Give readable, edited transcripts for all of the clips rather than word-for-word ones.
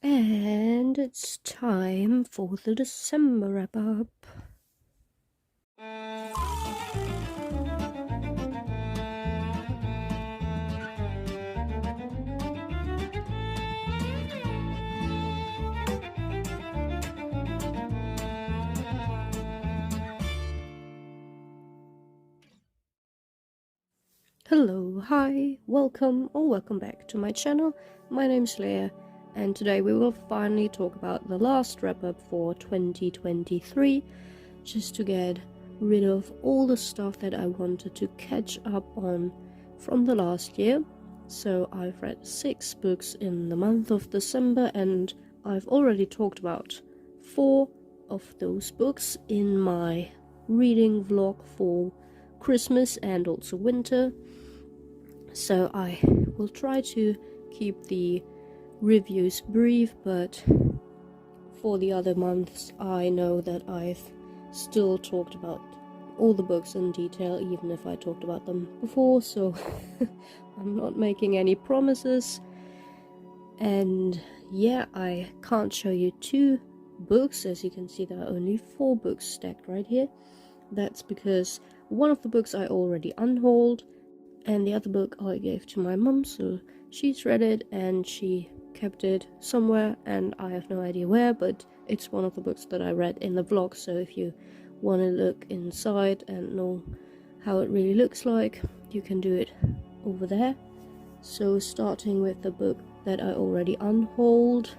And it's time for the December wrap-up. Hello, hi, welcome or welcome back to my channel. My name's Leah, and today we will finally talk about the last wrap-up for 2023, just to get rid of all the stuff that I wanted to catch up on from the last year. So I've read 6 books in the month of December, and I've already talked about 4 of those books in my reading vlog for Christmas and also winter. So I will try to keep the reviews brief, but for the other months I know that I've still talked about all the books in detail, even if I talked about them before, so I'm not making any promises. And yeah, I can't show you 2 books. As you can see, there are only 4 books stacked right here. That's because one of the books I already unhauled, and the other book I gave to my mum, so she's read it and she kept it somewhere, and I have no idea where, but it's one of the books that I read in the vlog, so if you want to look inside and know how it really looks like, you can do it over there. So starting with the book that I already unhauled,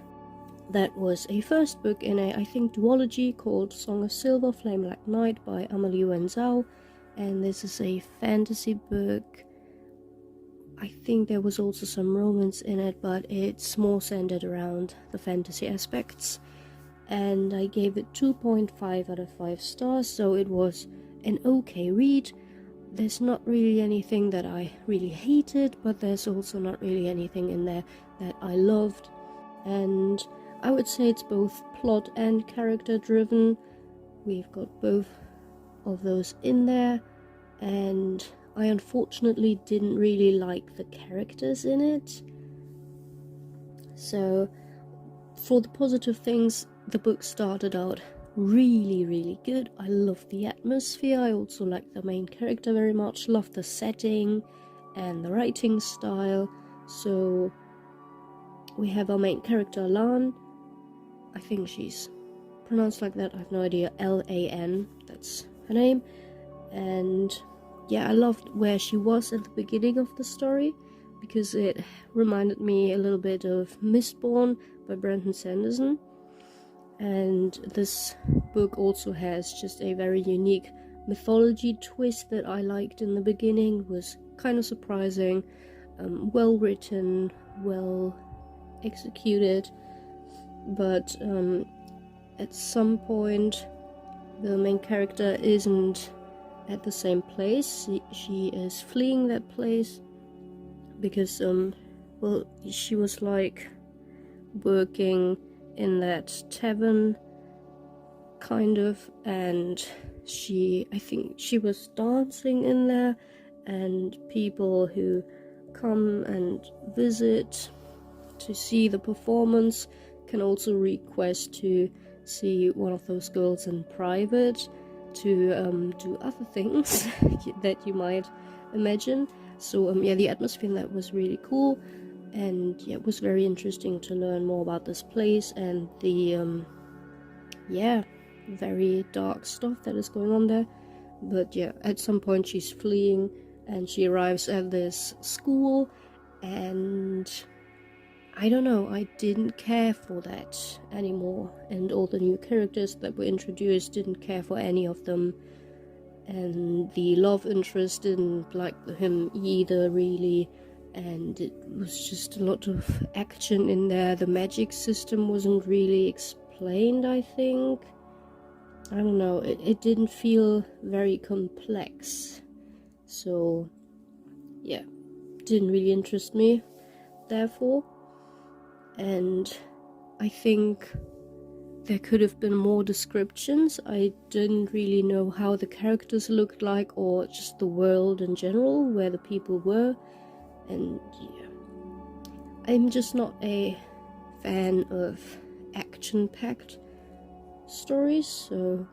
that was a first book in a, I think, duology called Song of Silver, Flame Like Night by Amelie Wenzhou, and this is a fantasy book. I think there was also some romance in it, but it's more centered around the fantasy aspects. And I gave it 2.5 out of 5 stars, so it was an okay read. There's not really anything that I really hated, but there's also not really anything in there that I loved. And I would say it's both plot and character driven. We've got both of those in there, and I unfortunately didn't really like the characters in it. So for the positive things, the book started out really good. I loved the atmosphere. I also liked the main character very much, loved the setting and the writing style. So we have our main character Lan. I think she's pronounced like that, I have no idea. Lan, that's her name. And yeah, I loved where she was at the beginning of the story, because it reminded me a little bit of Mistborn by Brandon Sanderson. And this book also has just a very unique mythology twist that I liked in the beginning. It was kind of surprising, well written, well executed, but at some point the main character isn't at the same place. She is fleeing that place because well, she was like working in that tavern kind of, and I think she was dancing in there, and people who come and visit to see the performance can also request to see one of those girls in private, to do other things that you might imagine. So yeah, the atmosphere in that was really cool, and yeah, it was very interesting to learn more about this place and the yeah, very dark stuff that is going on there. But yeah, at some point she's fleeing and she arrives at this school, and I don't know, I didn't care for that anymore, and all the new characters that were introduced, didn't care for any of them, and the love interest didn't like him either really, and it was just a lot of action in there. The magic system wasn't really explained, I think. I don't know, it didn't feel very complex, so yeah, didn't really interest me therefore. And I think there could have been more descriptions. I didn't really know how the characters looked like, or just the world in general, where the people were. And yeah, I'm just not a fan of action-packed stories, so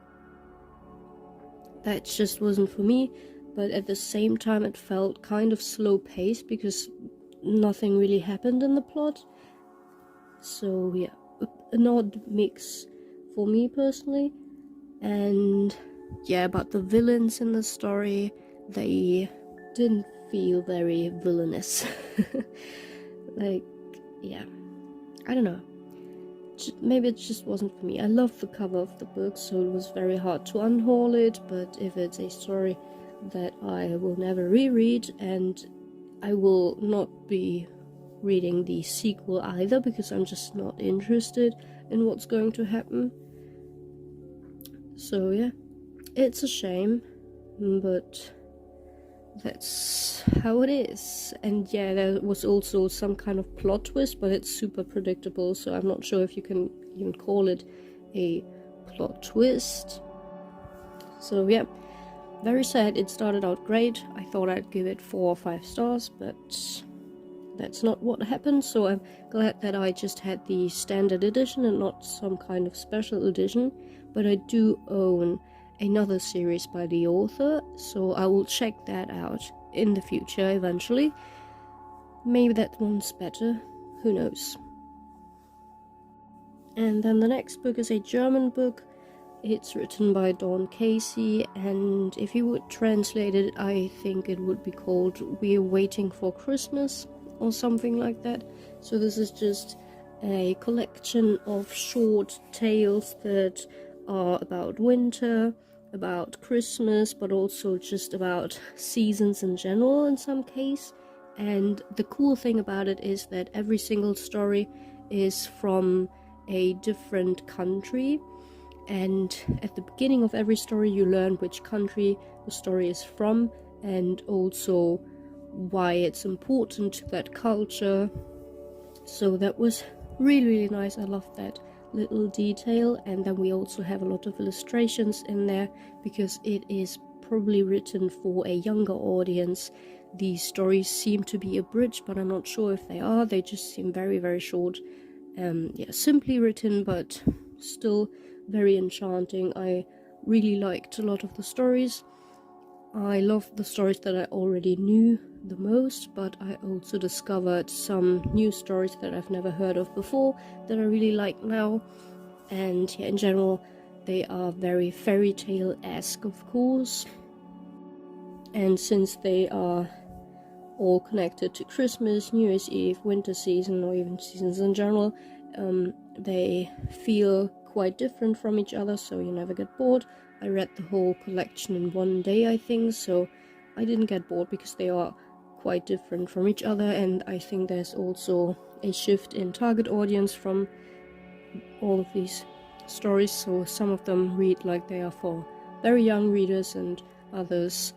that just wasn't for me. But at the same time it felt kind of slow-paced because nothing really happened in the plot. So yeah, an odd mix for me personally. And yeah, but the villains in the story, they didn't feel very villainous. Like, yeah, I don't know. Maybe it just wasn't for me. I love the cover of the book, so it was very hard to unhaul it, but if it's a story that I will never reread, and I will not be reading the sequel either, because I'm just not interested in what's going to happen. So yeah, it's a shame, but that's how it is. And yeah, there was also some kind of plot twist, but it's super predictable, so I'm not sure if you can even call it a plot twist. So yeah, very sad. It started out great. I thought I'd give it 4 or 5 stars, but that's not what happened, so I'm glad that I just had the standard edition and not some kind of special edition. But I do own another series by the author, so I will check that out in the future eventually. Maybe that one's better, who knows. And then the next book is a German book. It's written by Dawn Casey, and if you would translate it, I think it would be called We're Waiting for Christmas, or something like that. So this is just a collection of short tales that are about winter, about Christmas, but also just about seasons in general in some case. And the cool thing about it is that every single story is from a different country, and at the beginning of every story you learn which country the story is from, and also why it's important to that culture. So that was really nice. I loved that little detail. And then we also have a lot of illustrations in there, because it is probably written for a younger audience. These stories seem to be abridged, but I'm not sure if they are. They just seem very short. Yeah, simply written, but still very enchanting. I really liked a lot of the stories. I loved the stories that I already knew the most, but I also discovered some new stories that I've never heard of before that I really like now. And yeah, in general, they are very fairy tale-esque, of course. And since they are all connected to Christmas, New Year's Eve, winter season, or even seasons in general, they feel quite different from each other, so you never get bored. I read the whole collection in one day, I think, so I didn't get bored because they are quite different from each other. And I think there's also a shift in target audience from all of these stories, so some of them read like they are for very young readers, and others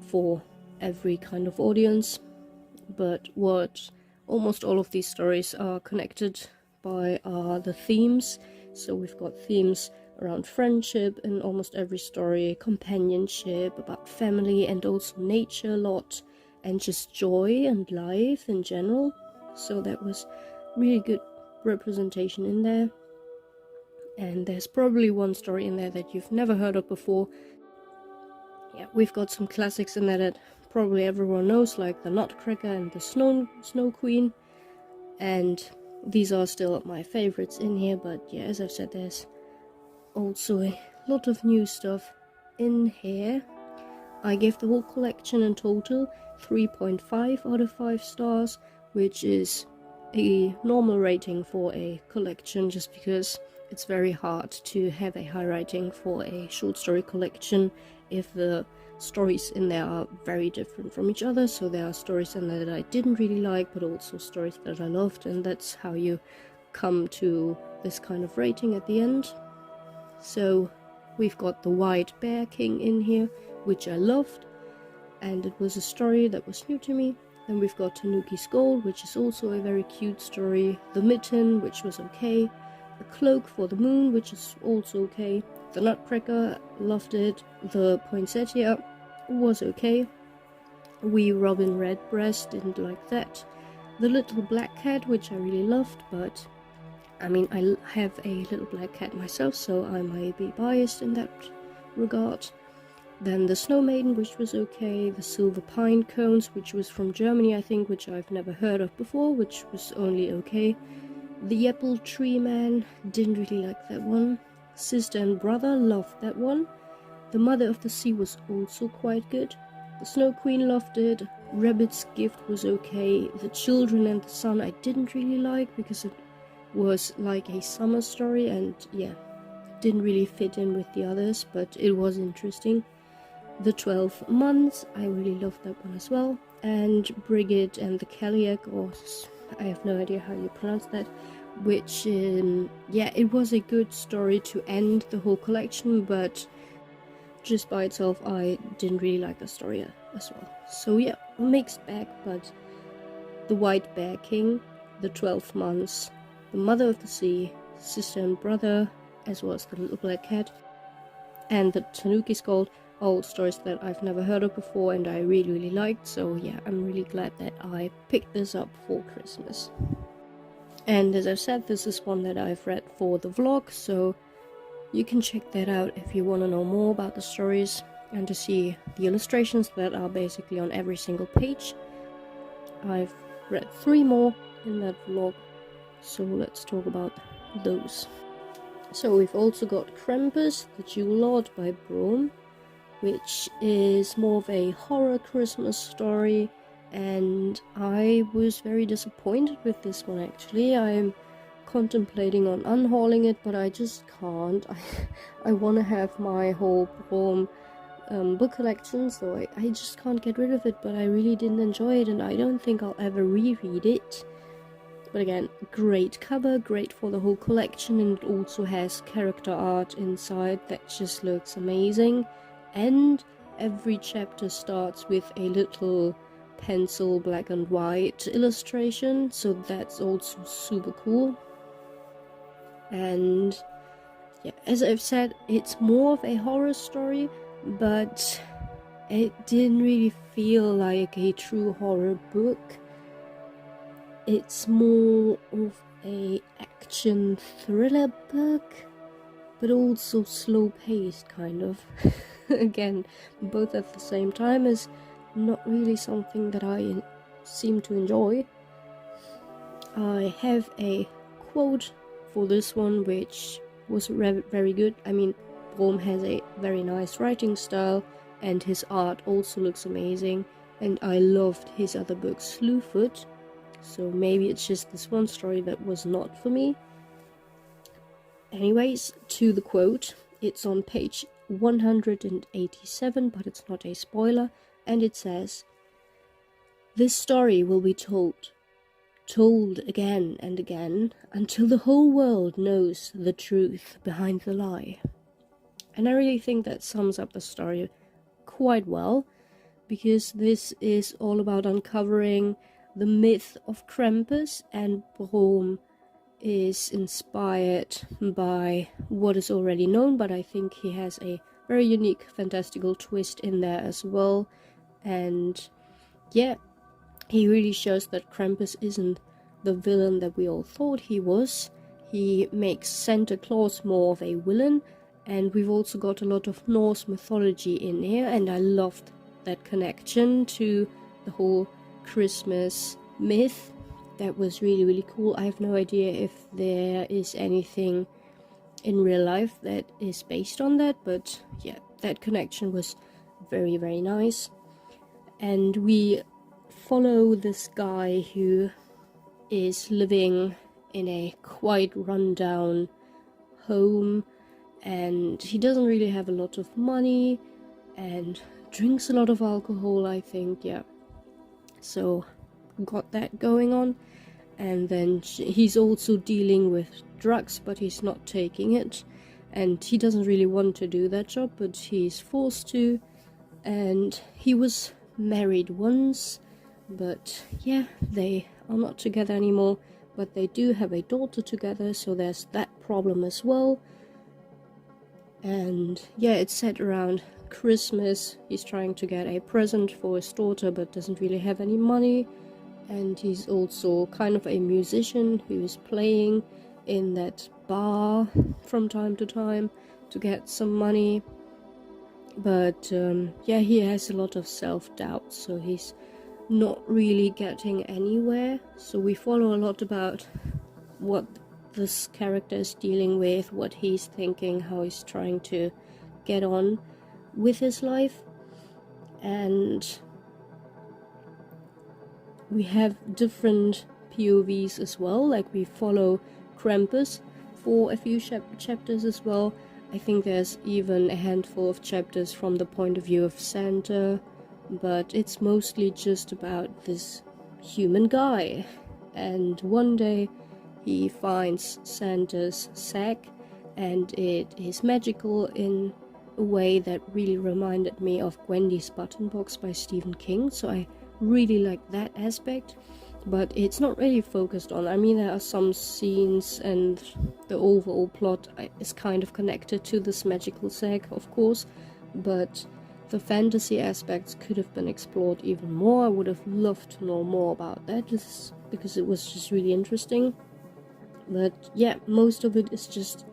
for every kind of audience. But what almost all of these stories are connected by are the themes. So we've got themes around friendship in almost every story, companionship, about family, and also nature a lot, and just joy and life in general. So that was really good representation in there. And there's probably one story in there that you've never heard of before. Yeah, we've got some classics in there that probably everyone knows, like the Nutcracker and the Snow Queen. And these are still my favorites in here, but yeah, as I've said, there's also a lot of new stuff in here. I gave the whole collection in total 3.5 out of 5 stars, which is a normal rating for a collection, just because it's very hard to have a high rating for a short story collection if the stories in there are very different from each other. So there are stories in there that I didn't really like, but also stories that I loved, and that's how you come to this kind of rating at the end. So we've got the White Bear King in here, which I loved, and it was a story that was new to me. Then we've got Tanuki's Gold, which is also a very cute story. The Mitten, which was okay. The Cloak for the Moon, which is also okay. The Nutcracker, loved it. The Poinsettia was okay. Wee Robin Redbreast, didn't like that. The Little Black Cat, which I really loved, but I mean, I have a little black cat myself, so I might be biased in that regard. Then the Snow Maiden, which was okay. The Silver Pine Cones, which was from Germany, I think, which I've never heard of before, which was only okay. The Apple Tree Man, didn't really like that one. Sister and Brother, loved that one. The Mother of the Sea was also quite good. The Snow Queen, loved it. Rabbit's Gift was okay. The Children and the Sun I didn't really like because it was like a summer story and yeah, didn't really fit in with the others, but it was interesting. The 12 Months, I really loved that one as well. And Brigid and the Caliac, or I have no idea how you pronounce that, which, yeah, it was a good story to end the whole collection, but just by itself, I didn't really like the story as well. So yeah, mixed bag, but the White Bear King, the 12 Months, the Mother of the Sea, Sister and Brother, as well as the Little Black Cat, and the Tanuki's Gold, all stories that I've never heard of before and I really, really liked. So yeah, I'm really glad that I picked this up for Christmas. And as I said, this is one that I've read for the vlog, so you can check that out if you want to know more about the stories and to see the illustrations that are basically on every single page. I've read 3 more in that vlog, so let's talk about those. So we've also got Krampus, the Jewel Lord by Brom, which is more of a horror Christmas story, and I was very disappointed with this one actually. I'm contemplating on unhauling it, but I just can't. I want to have my whole Brom book collection, so I just can't get rid of it, but I really didn't enjoy it and I don't think I'll ever reread it. But again, great cover, great for the whole collection, and it also has character art inside that just looks amazing. And every chapter starts with a little pencil black and white illustration, so that's also super cool. And yeah, as I've said, it's more of a horror story, but it didn't really feel like a true horror book. It's more of a action thriller book, but also slow-paced, kind of. Again, both at the same time is not really something that I seem to enjoy. I have a quote for this one, which was very good. I mean, Brom has a very nice writing style, and his art also looks amazing, and I loved his other book, Slewfoot. So maybe it's just this one story that was not for me. Anyways, to the quote, it's on page 187, but it's not a spoiler, and it says, "This story will be told again and again, until the whole world knows the truth behind the lie." And I really think that sums up the story quite well, because this is all about uncovering the myth of Krampus, and Brom is inspired by what is already known, but I think he has a very unique fantastical twist in there as well. And yeah, he really shows that Krampus isn't the villain that we all thought he was. He makes Santa Claus more of a villain, and we've also got a lot of Norse mythology in here, and I loved that connection to the whole Christmas myth. That was really, really cool. I have no idea if there is anything in real life that is based on that, but yeah, that connection was very, very nice. And we follow this guy who is living in a quite rundown home, and he doesn't really have a lot of money and drinks a lot of alcohol, I think. Yeah, so got that going on. And then he's also dealing with drugs, but he's not taking it, and he doesn't really want to do that job, but he's forced to. And he was married once, but yeah, they are not together anymore, but they do have a daughter together, so there's that problem as well. And yeah, it's set around Christmas. He's trying to get a present for his daughter, but doesn't really have any money. And he's also kind of a musician who is playing in that bar from time to time to get some money. But yeah, he has a lot of self-doubt, so he's not really getting anywhere. So we follow a lot about what this character is dealing with, what he's thinking, how he's trying to get on with his life. And we have different POVs as well, like we follow Krampus for a few chapters as well. I think there's even a handful of chapters from the point of view of Santa, but it's mostly just about this human guy. And one day he finds Santa's sack, and it is magical in a way that really reminded me of Gwendy's Button Box by Stephen King, so I really like that aspect. But it's not really focused on. I mean, there are some scenes and the overall plot is kind of connected to this magical sack, of course, but the fantasy aspects could have been explored even more. I would have loved to know more about that, just because it was just really interesting. But yeah, most of it is just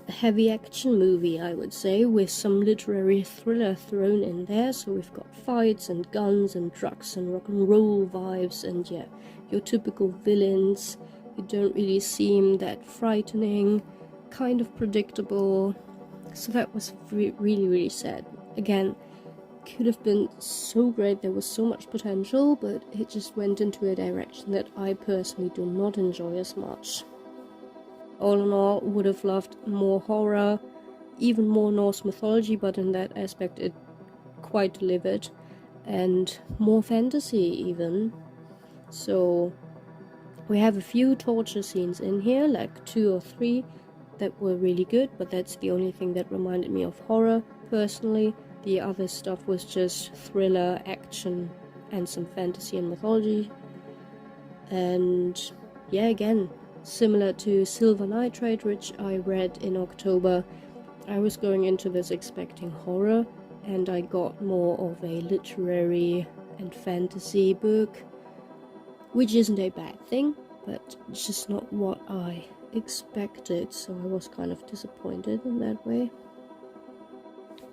a heavy action movie, I would say, with some literary thriller thrown in there. So we've got fights and guns and drugs and rock and roll vibes, and yeah, your typical villains who don't really seem that frightening, kind of predictable. So that was really sad. Again, could have been so great, there was so much potential, but it just went into a direction that I personally do not enjoy as much. All in all, would have loved more horror, even more Norse mythology, but in that aspect it quite delivered, and more fantasy even. So we have a few torture scenes in here, like 2 or 3 that were really good, but that's the only thing that reminded me of horror personally. The other stuff was just thriller, action, and some fantasy and mythology. And yeah, again, similar to Silver Nitrate, which I read in October, I was going into this expecting horror, and I got more of a literary and fantasy book, which isn't a bad thing, but it's just not what I expected, so I was kind of disappointed in that way.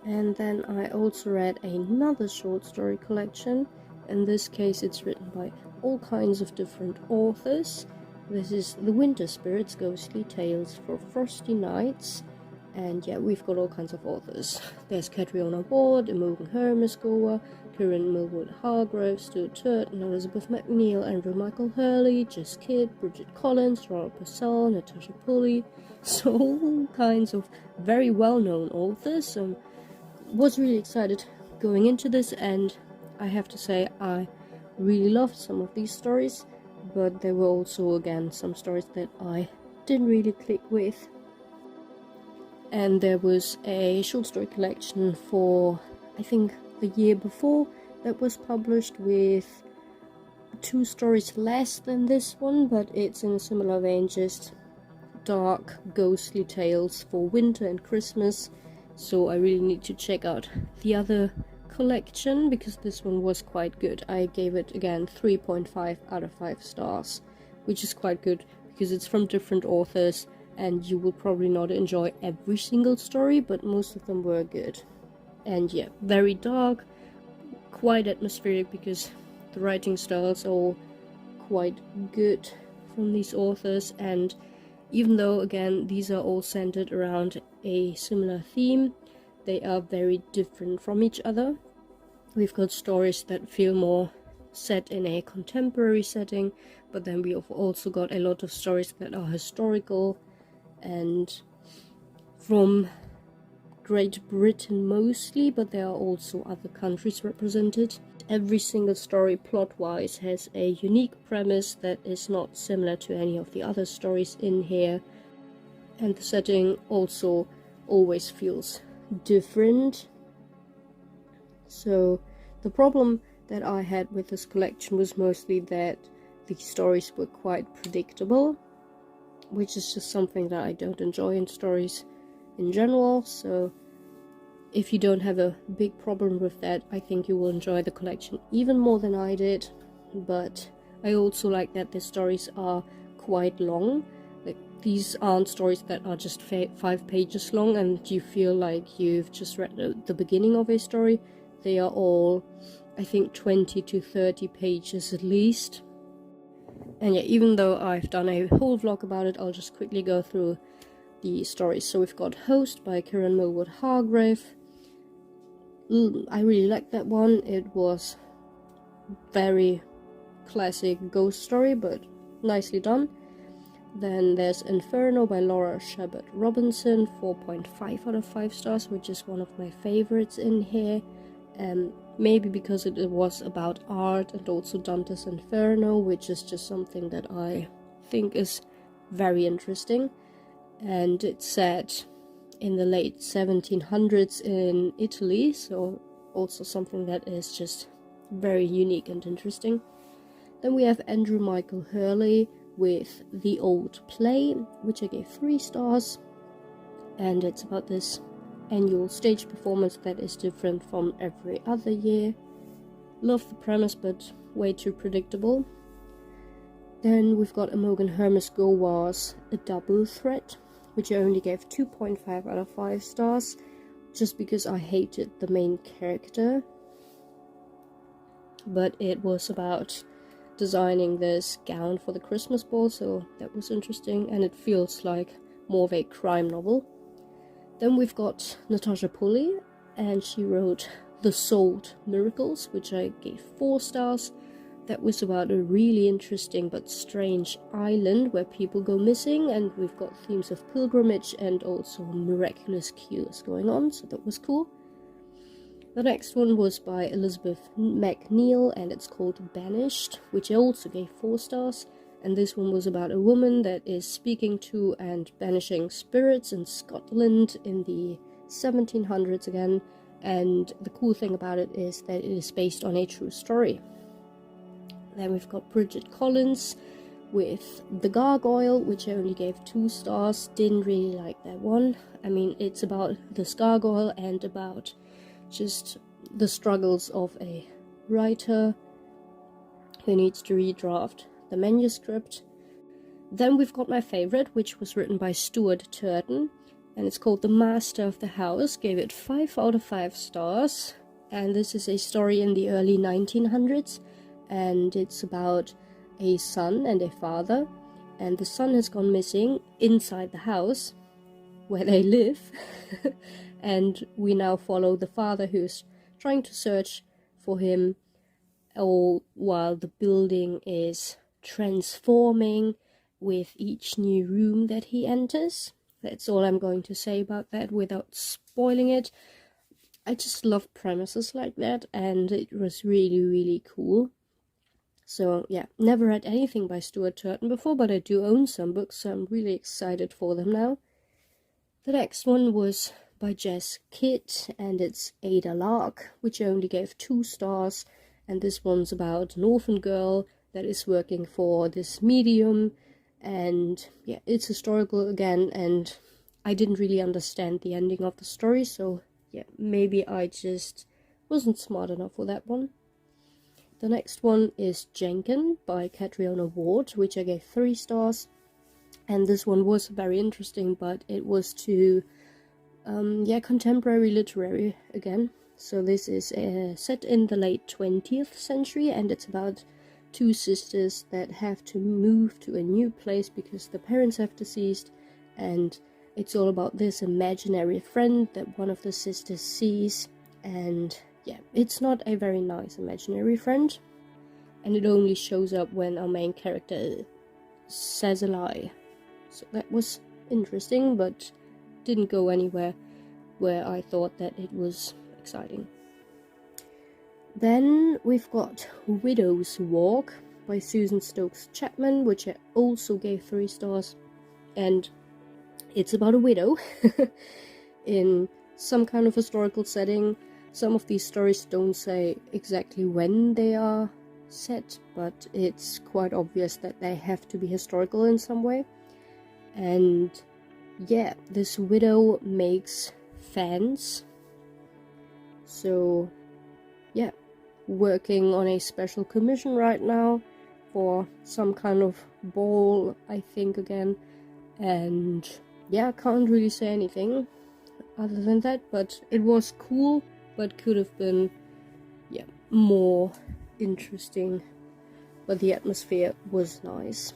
And then I also read another short story collection. In this case, it's written by all kinds of different authors. This is The Winter Spirits Ghostly Tales for Frosty Nights, and yeah, we've got all kinds of authors. There's Catriona Ward, Imogen Hermesgower, Kieran Millwood Hargrove, Stuart Turton, Elizabeth McNeil, Andrew Michael Hurley, Jess Kidd, Bridget Collins, Ronald Purcell, Natasha Pulley. So all kinds of very well-known authors. Was really excited going into this, and I have to say I really loved some of these stories, but there were also again some stories that I didn't really click with. And there was a short story collection for, I think, the year before that was published with 2 stories less than this one, but it's in a similar vein, just dark, ghostly tales for winter and Christmas. So I really need to check out the other collection, because this one was quite good. I gave it again 3.5 out of 5 stars, which is quite good because it's from different authors, and you will probably not enjoy every single story, but most of them were good. And yeah, very dark, quite atmospheric, because the writing styles are all quite good from these authors. And even though, again, these are all centered around a similar theme, they are very different from each other. We've got stories that feel more set in a contemporary setting, but then we've also got a lot of stories that are historical and from Great Britain mostly, but there are also other countries represented. Every single story plot-wise has a unique premise that is not similar to any of the other stories in here, and the setting also always feels different. So the problem that I had with this collection was mostly that the stories were quite predictable, which is just something that I don't enjoy in stories in general. So if you don't have a big problem with that, I think you will enjoy the collection even more than I did. But I also like that the stories are quite long. Like these aren't stories that are just 5 pages long and you feel like you've just read the beginning of a story. They are all, I think, 20 to 30 pages at least. And yeah, even though I've done a whole vlog about it, I'll just quickly go through the stories. So we've got Host by Kieran Millwood Hargrave. I really liked that one. It was very classic ghost story, but nicely done. Then there's Inferno by Laura Shepard Robinson, 4.5 out of 5 stars, which is one of my favorites in here. Maybe because it was about art, and also Dante's Inferno, which is just something that I think is very interesting. And it's set in the late 1700s in Italy, so also something that is just very unique and interesting. Then we have Andrew Michael Hurley with The Old Play, which I gave 3 stars, and it's about this annual stage performance that is different from every other year. Love the premise, but way too predictable. Then we've got Imogen Hermes Gowar's A Double Threat, which I only gave 2.5 out of 5 stars, just because I hated the main character. But it was about designing this gown for the Christmas ball, so that was interesting, and it feels like more of a crime novel. Then we've got Natasha Pulley, and she wrote The Sold Miracles, which I gave 4 stars. That was about a really interesting but strange island where people go missing, and we've got themes of pilgrimage and also miraculous cures going on, so that was cool. The next one was by Elizabeth McNeil, and it's called Banished, which I also gave 4 stars. And this one was about a woman that is speaking to and banishing spirits in Scotland in the 1700s again. And the cool thing about it is that it is based on a true story. Then we've got Bridget Collins with The Gargoyle, which I only gave 2 stars. Didn't really like that one. I mean, it's about this gargoyle and about just the struggles of a writer who needs to redraft the manuscript. Then we've got my favorite, which was written by Stuart Turton, and it's called The Master of the House. Gave it 5 out of 5 stars, and this is a story in the early 1900s, and it's about a son and a father, and the son has gone missing inside the house where they live. And we now follow the father who's trying to search for him, all while the building is transforming with each new room that he enters. That's all I'm going to say about that without spoiling it. I just love premises like that, and it was really, really cool. So yeah, never read anything by Stuart Turton before, but I do own some books, so I'm really excited for them now. The next one was by Jess Kidd, and it's Ada Lark, which I only gave 2 stars, and this one's about an orphan girl that is working for this medium, and yeah, it's historical again, and I didn't really understand the ending of the story, so yeah, maybe I just wasn't smart enough for that one. The next one is Jenkin by Catriona Ward, which I gave 3 stars, and this one was very interesting, but it was too contemporary literary again. So this is set in the late 20th century, and it's about 2 sisters that have to move to a new place because the parents have deceased, and it's all about this imaginary friend that one of the sisters sees, and yeah, it's not a very nice imaginary friend, and it only shows up when our main character says a lie. So that was interesting, but didn't go anywhere where I thought that it was exciting. Then we've got Widow's Walk by Susan Stokes Chapman, which I also gave 3 stars, and it's about a widow in some kind of historical setting. Some of these stories don't say exactly when they are set, but it's quite obvious that they have to be historical in some way. And yeah, this widow makes fans. So yeah, working on a special commission right now for some kind of ball, I think again. And yeah, I can't really say anything other than that, but it was cool, but could have been more interesting, but the atmosphere was nice.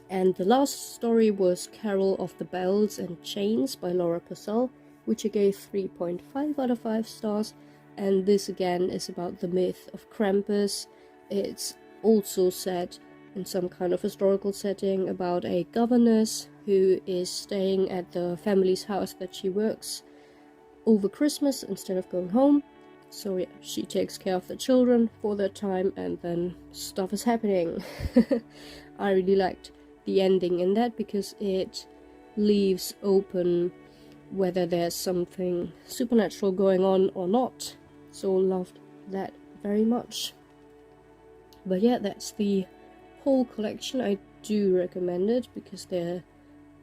And the last story was Carol of the Bells and Chains by Laura Purcell, which I gave 3.5 out of 5 stars. And this again is about the myth of Krampus. It's also set in some kind of historical setting about a governess who is staying at the family's house that she works over Christmas instead of going home. So yeah, she takes care of the children for that time, and then stuff is happening. I really liked the ending in that because it leaves open whether there's something supernatural going on or not. So loved that very much. But yeah, that's the whole collection. I do recommend it because there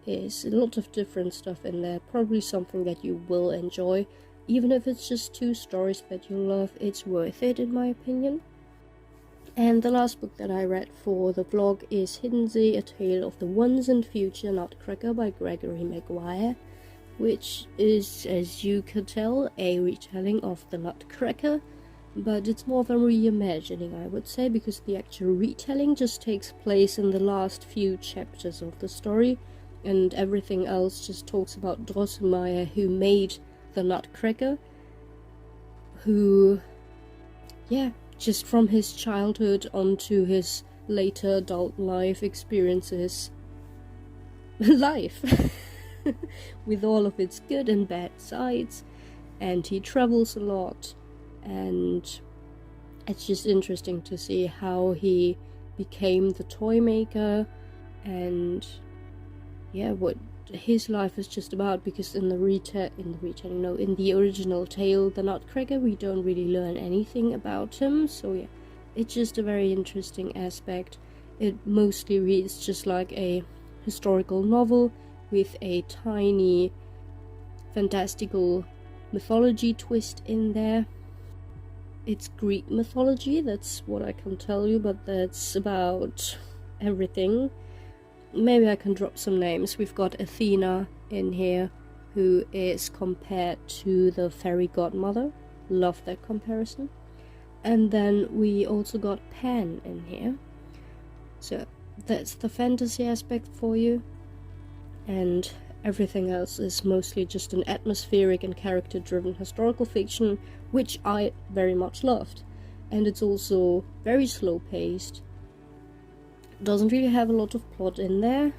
is a lot of different stuff in there. Probably something that you will enjoy. Even if it's just 2 stories that you love, it's worth it in my opinion. And the last book that I read for the vlog is Hiddensee, A Tale of the Once and Future Nutcracker by Gregory Maguire, which is, as you could tell, a retelling of the Nutcracker, but it's more of a reimagining, I would say, because the actual retelling just takes place in the last few chapters of the story, and everything else just talks about Drosselmeyer, who made the Nutcracker, who, just from his childhood onto his later adult life experiences life with all of its good and bad sides, and he travels a lot, and it's just interesting to see how he became the toy maker and what his life is just about, because in the original tale, the Nutcracker, we don't really learn anything about him. So it's just a very interesting aspect. It mostly reads just like a historical novel with a tiny fantastical mythology twist in there. It's Greek mythology, that's what I can tell you, but that's about everything. Maybe I can drop some names. We've got Athena in here, who is compared to the fairy godmother. Love that comparison. And then we also got Pan in here. So that's the fantasy aspect for you. And everything else is mostly just an atmospheric and character-driven historical fiction, which I very much loved. And it's also very slow-paced. Doesn't really have a lot of plot in there,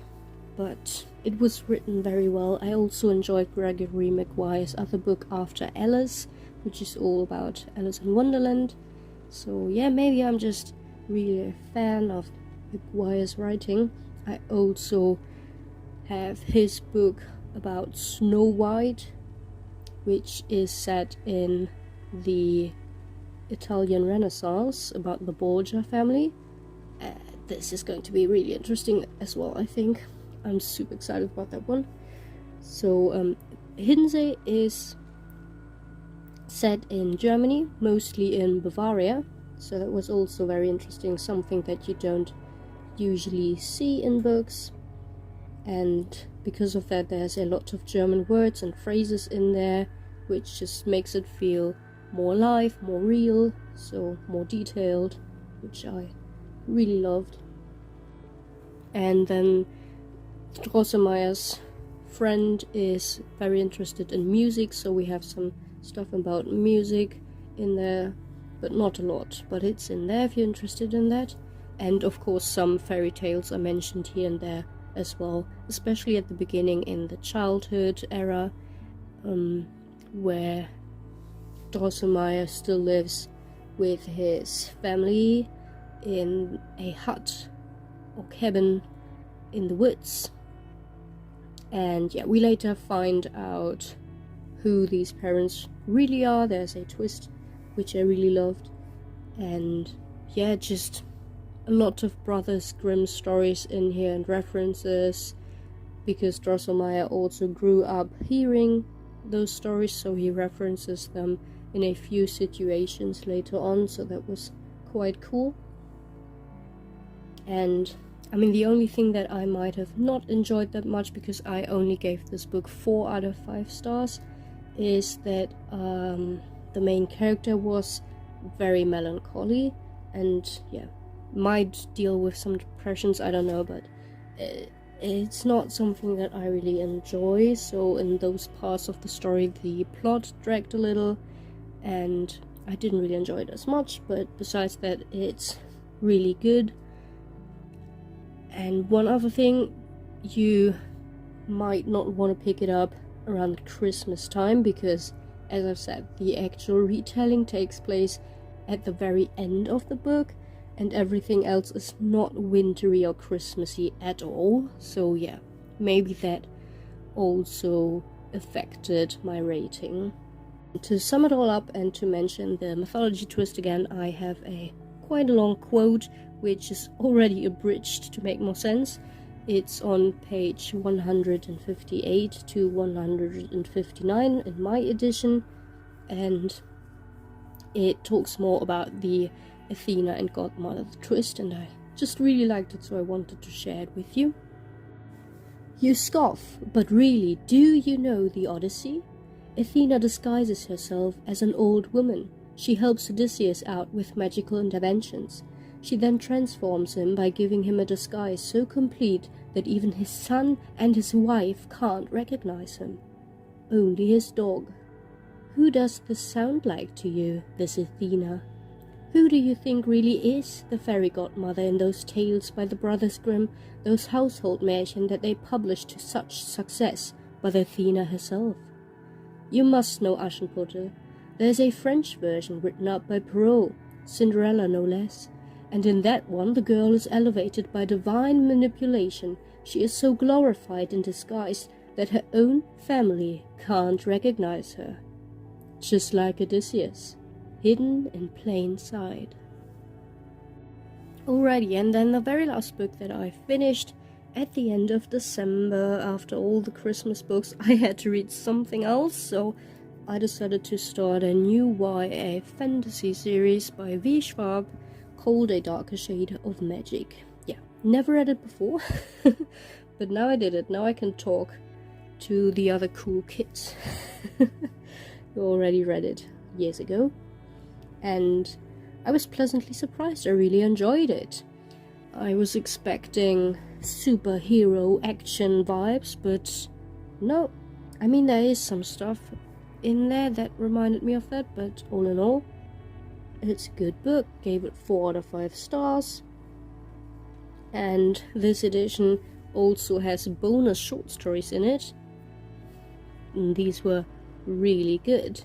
but it was written very well. I also enjoyed Gregory Maguire's other book, After Alice, which is all about Alice in Wonderland. So yeah, maybe I'm just really a fan of Maguire's writing. I also have his book about Snow White, which is set in the Italian Renaissance, about the Borgia family. This is going to be really interesting as well, I think. I'm super excited about that one. So, Hiddensee is set in Germany, mostly in Bavaria. So that was also very interesting, something that you don't usually see in books. And because of that, there's a lot of German words and phrases in there, which just makes it feel more alive, more real, so more detailed, which I really loved. And then Drosselmeyer's friend is very interested in music, so we have some stuff about music in there, but not a lot, but it's in there if you're interested in that. And of course some fairy tales are mentioned here and there as well, especially at the beginning in the childhood era, where Drosselmeyer still lives with his family in a hut or cabin in the woods. And we later find out who these parents really are. There's a twist which I really loved, and just a lot of Brothers Grimm stories in here and references, because Drosselmeyer also grew up hearing those stories, so he references them in a few situations later on, so that was quite cool. And I mean, the only thing that I might have not enjoyed that much, because I only gave this book 4 out of 5 stars, is that the main character was very melancholy, and yeah, might deal with some depressions, I don't know, but it's not something that I really enjoy. So in those parts of the story, the plot dragged a little, and I didn't really enjoy it as much, but besides that, it's really good. And one other thing, you might not want to pick it up around Christmas time, because, as I've said, the actual retelling takes place at the very end of the book, and everything else is not wintry or Christmassy at all. So yeah, maybe that also affected my rating. To sum it all up and to mention the mythology twist again, I have quite a long quote which is already abridged to make more sense. It's on page 158 to 159 in my edition, and it talks more about the Athena and Godmother twist, and I just really liked it, so I wanted to share it with you. You scoff, but really, do you know the Odyssey? Athena disguises herself as an old woman. She helps Odysseus out with magical interventions. She then transforms him by giving him a disguise so complete that even his son and his wife can't recognize him. Only his dog. Who does this sound like to you, this Athena? Who do you think really is the fairy godmother in those tales by the Brothers Grimm, those household märchen that they published to such success, but Athena herself? You must know Aschenputtel. There's a French version written up by Perrault, Cinderella no less, and in that one the girl is elevated by divine manipulation. She is so glorified in disguise that her own family can't recognize her. Just like Odysseus, hidden in plain sight. Alrighty, and then the very last book that I finished at the end of December, after all the Christmas books, I had to read something else, so I decided to start a new YA fantasy series by V. Schwab called A Darker Shade of Magic. Yeah, never read it before, but now I did it. Now I can talk to the other cool kids who already read it years ago. And I was pleasantly surprised. I really enjoyed it. I was expecting superhero action vibes, but no. I mean, there is some stuff in there that reminded me of that, but all in all, it's a good book. Gave it 4 out of 5 stars. And this edition also has bonus short stories in it. And these were really good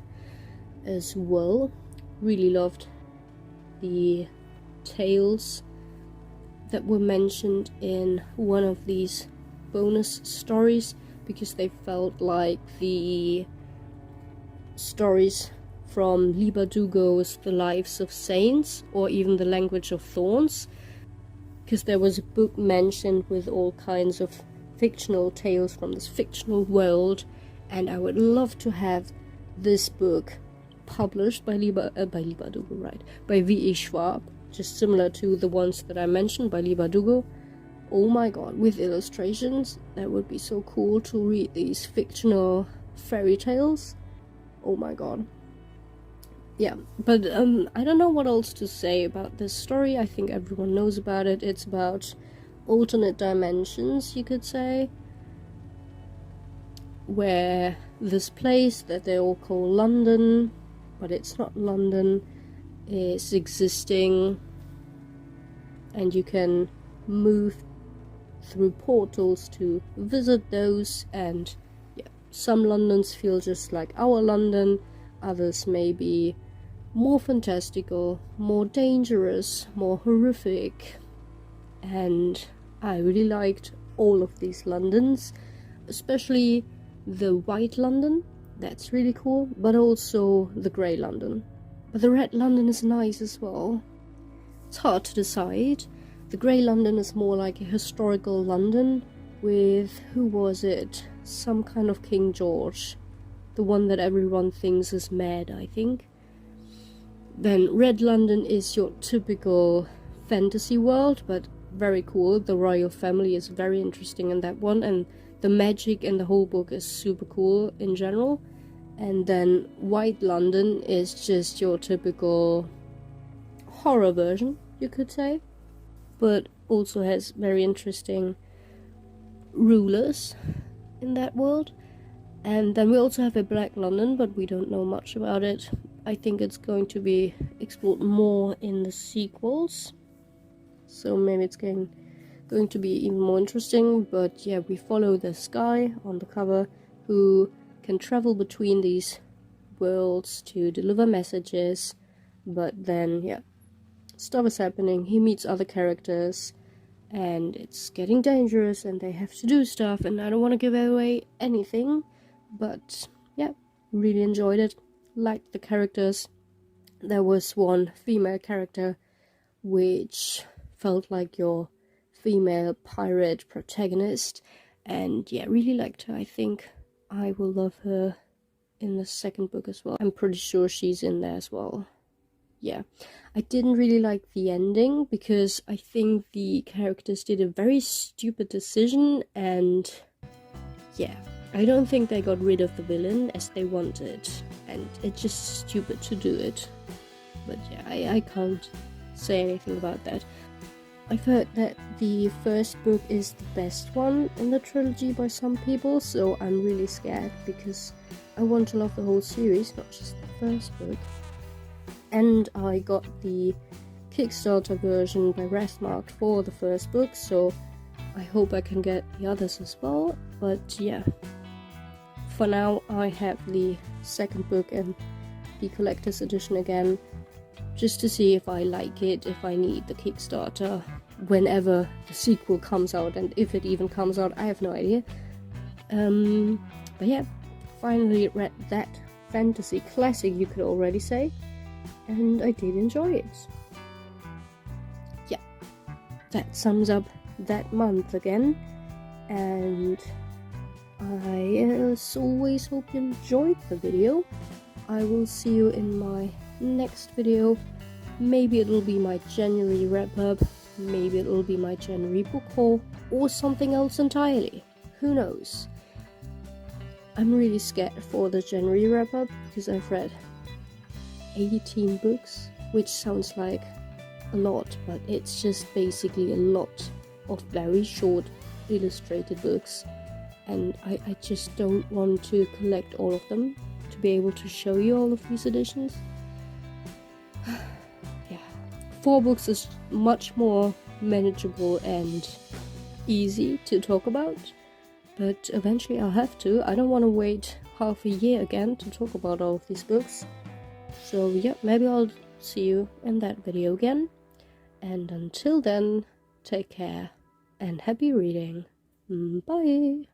as well. Really loved the tales that were mentioned in one of these bonus stories, because they felt like the stories from Leigh Bardugo's The Lives of Saints, or even The Language of Thorns, because there was a book mentioned with all kinds of fictional tales from this fictional world, and I would love to have this book published by Leigh Bardugo, right? By V.E. Schwab, just similar to the ones that I mentioned by Leigh Bardugo. Oh my god, with illustrations. That would be so cool to read these fictional fairy tales. Oh my god. Yeah, but I don't know what else to say about this story. I think everyone knows about it. It's about alternate dimensions, you could say, where this place that they all call London, but it's not London, is existing, and you can move through portals to visit those, and yeah, some Londons feel just like our London, others may be more fantastical, more dangerous, more horrific, and I really liked all of these Londons, especially the white London. That's really cool, but also the grey London. But the red London is nice as well. It's hard to decide. The grey London is more like a historical London with, who was it? Some kind of King George. The one that everyone thinks is mad, I think. Then red London is your typical fantasy world, but very cool. The royal family is very interesting in that one, and the magic in the whole book is super cool in general. And then White London is just your typical horror version, you could say, but also has very interesting rulers in that world. And then we also have a Black London, but we don't know much about it. I think it's going to be explored more in the sequels, so maybe it's going to be even more interesting. But yeah, we follow this guy on the cover who can travel between these worlds to deliver messages, but then yeah, stuff is happening. He meets other characters and it's getting dangerous and they have to do stuff, and I don't want to give away anything, but yeah, really enjoyed it. Liked the characters. There was one female character which felt like your female pirate protagonist, and yeah, really liked her. I think I will love her in the second book as well. I'm pretty sure she's in there as well. Yeah, I didn't really like the ending because I think the characters did a very stupid decision, and yeah, I don't think they got rid of the villain as they wanted, and it's just stupid to do it. But yeah, I can't say anything about that. I've heard that the first book is the best one in the trilogy by some people, so I'm really scared because I want to love the whole series, not just the first book. And I got the Kickstarter version by Rathmark for the first book, so I hope I can get the others as well. But yeah, for now I have the second book and the collector's edition again, just to see if I like it, if I need the Kickstarter whenever the sequel comes out, and if it even comes out, I have no idea. But yeah, finally read that fantasy classic, you could already say, and I did enjoy it. Yeah, that sums up that month again, and I as always hope you enjoyed the video. I will see you in my next video. Maybe it'll be my January wrap-up, maybe it'll be my January book haul, or something else entirely. Who knows? I'm really scared for the January wrap-up because I've read 18 books, which sounds like a lot, but it's just basically a lot of very short illustrated books, and I just don't want to collect all of them to be able to show you all of these editions. Yeah, 4 books is much more manageable and easy to talk about, but eventually I'll have to. I don't want to wait half a year again to talk about all of these books. So yeah, maybe I'll see you in that video again, and until then, take care and happy reading. Bye!